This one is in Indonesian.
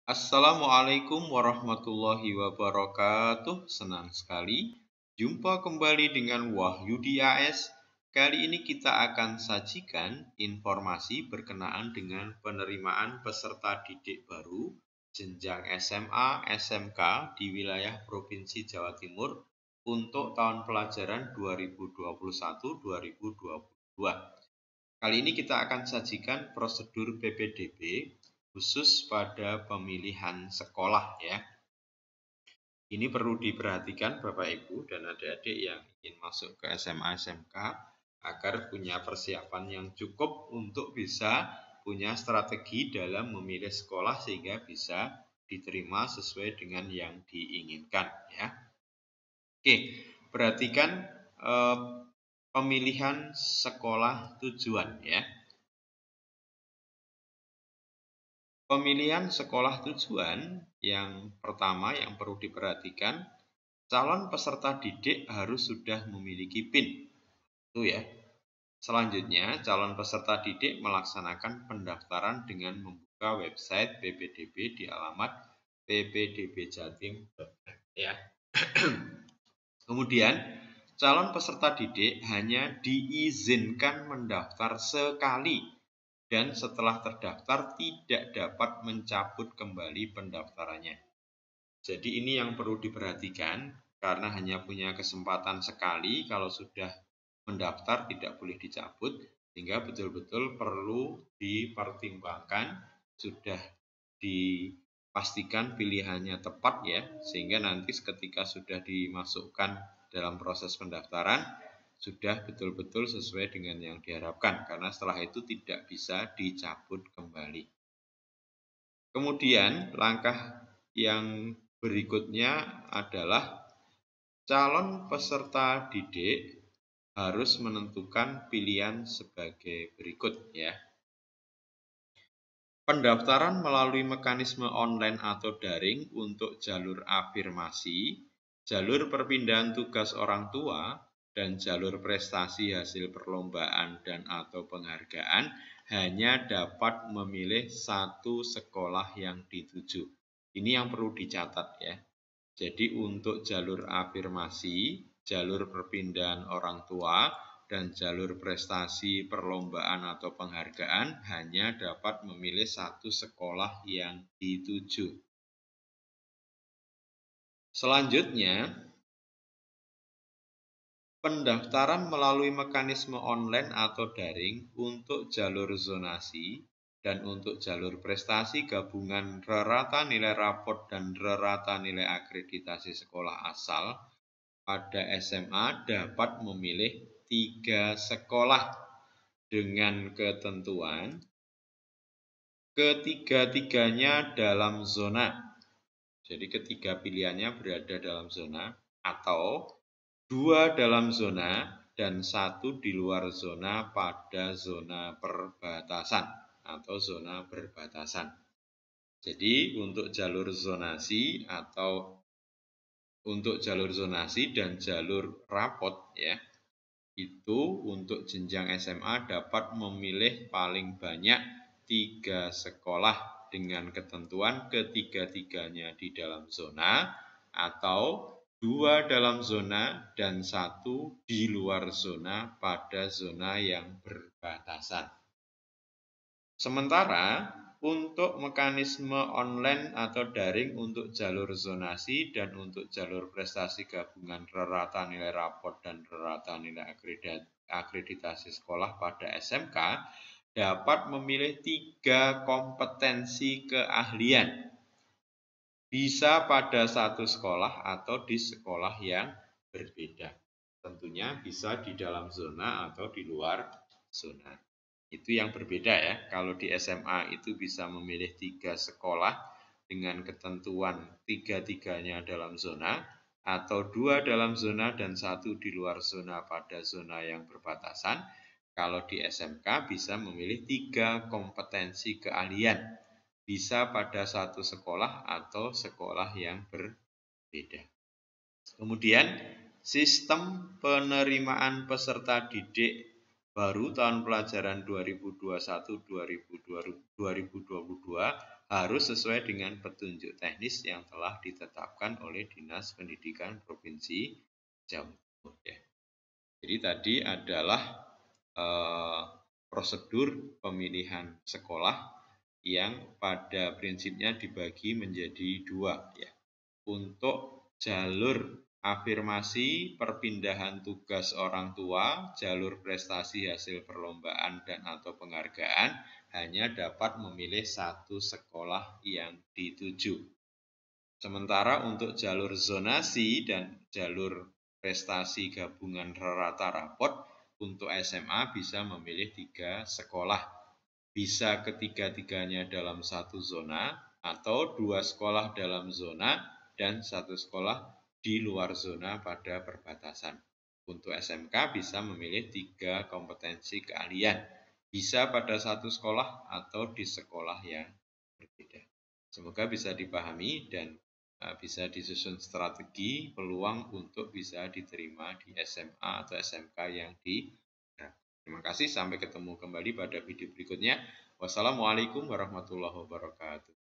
Assalamualaikum warahmatullahi wabarakatuh. Senang sekali jumpa kembali dengan Wahyudi AS. Kali ini kita akan sajikan informasi berkenaan dengan penerimaan peserta didik baru jenjang SMA SMK di wilayah Provinsi Jawa Timur untuk tahun pelajaran 2021-2022. Kali ini kita akan sajikan prosedur PPDB khusus pada pemilihan sekolah ya. Ini perlu diperhatikan Bapak Ibu dan adik-adik yang ingin masuk ke SMA SMK agar punya persiapan yang cukup untuk bisa punya strategi dalam memilih sekolah sehingga bisa diterima sesuai dengan yang diinginkan ya. Oke, perhatikan pemilihan sekolah tujuan ya. Pemilihan sekolah tujuan yang pertama yang perlu diperhatikan, calon peserta didik harus sudah memiliki PIN. Itu ya. Selanjutnya, calon peserta didik melaksanakan pendaftaran dengan membuka website PPDB di alamat ppdbjatim. Ya. Kemudian, calon peserta didik hanya diizinkan mendaftar sekali dan setelah terdaftar tidak dapat mencabut kembali pendaftarannya. Jadi ini yang perlu diperhatikan karena hanya punya kesempatan sekali, kalau sudah mendaftar tidak boleh dicabut, sehingga betul-betul perlu dipertimbangkan, sudah dipastikan pilihannya tepat ya, sehingga nanti ketika sudah dimasukkan dalam proses pendaftaran sudah betul-betul sesuai dengan yang diharapkan, karena setelah itu tidak bisa dicabut kembali. Kemudian langkah yang berikutnya adalah calon peserta didik harus menentukan pilihan sebagai berikut ya. Pendaftaran melalui mekanisme online atau daring untuk jalur afirmasi, jalur perpindahan tugas orang tua, dan jalur prestasi hasil perlombaan dan atau penghargaan hanya dapat memilih satu sekolah yang dituju. Ini yang perlu dicatat ya. Jadi untuk jalur afirmasi, jalur perpindahan orang tua, dan jalur prestasi perlombaan atau penghargaan hanya dapat memilih satu sekolah yang dituju. Selanjutnya, pendaftaran melalui mekanisme online atau daring untuk jalur zonasi dan untuk jalur prestasi gabungan rata nilai raport dan rata nilai akreditasi sekolah asal pada SMA dapat memilih 3 sekolah dengan ketentuan ketiga-tiganya dalam zona. Jadi ketiga pilihannya berada dalam zona atau 2 dalam zona dan 1 di luar zona pada zona perbatasan atau zona berbatasan. Jadi untuk jalur zonasi dan jalur rapot ya, itu untuk jenjang SMA dapat memilih paling banyak 3 sekolah dengan ketentuan ketiga-tiganya di dalam zona atau 2 dalam zona dan 1 di luar zona pada zona yang berbatasan. Sementara untuk mekanisme online atau daring untuk jalur zonasi dan untuk jalur prestasi gabungan rata nilai raport dan rata nilai akreditasi sekolah pada SMK dapat memilih 3 kompetensi keahlian. Bisa pada satu sekolah atau di sekolah yang berbeda. Tentunya bisa di dalam zona atau di luar zona. Itu yang berbeda ya. Kalau di SMA itu bisa memilih 3 sekolah dengan ketentuan 3-3-nya dalam zona, atau 2 dalam zona dan 1 di luar zona pada zona yang berbatasan. Kalau di SMK bisa memilih 3 kompetensi keahlian. Bisa pada satu sekolah atau sekolah yang berbeda. Kemudian sistem penerimaan peserta didik baru tahun pelajaran 2021-2022 harus sesuai dengan petunjuk teknis yang telah ditetapkan oleh Dinas Pendidikan Provinsi Jawa Timur. Ya. Jadi tadi adalah prosedur pemilihan sekolah yang pada prinsipnya dibagi menjadi dua. Ya. Untuk jalur afirmasi perpindahan tugas orang tua, jalur prestasi hasil perlombaan dan atau penghargaan hanya dapat memilih satu sekolah yang dituju. Sementara untuk jalur zonasi dan jalur prestasi gabungan rata rapot untuk SMA bisa memilih 3 sekolah. Bisa ketiga-tiganya dalam satu zona atau 2 sekolah dalam zona dan 1 sekolah di luar zona pada perbatasan. Untuk SMK bisa memilih 3 kompetensi keahlian. Bisa pada satu sekolah atau di sekolah yang berbeda. Semoga bisa dipahami dan bisa disusun strategi peluang untuk bisa diterima di SMA atau SMK yang di. Terima kasih, sampai ketemu kembali pada video berikutnya. Wassalamualaikum warahmatullahi wabarakatuh.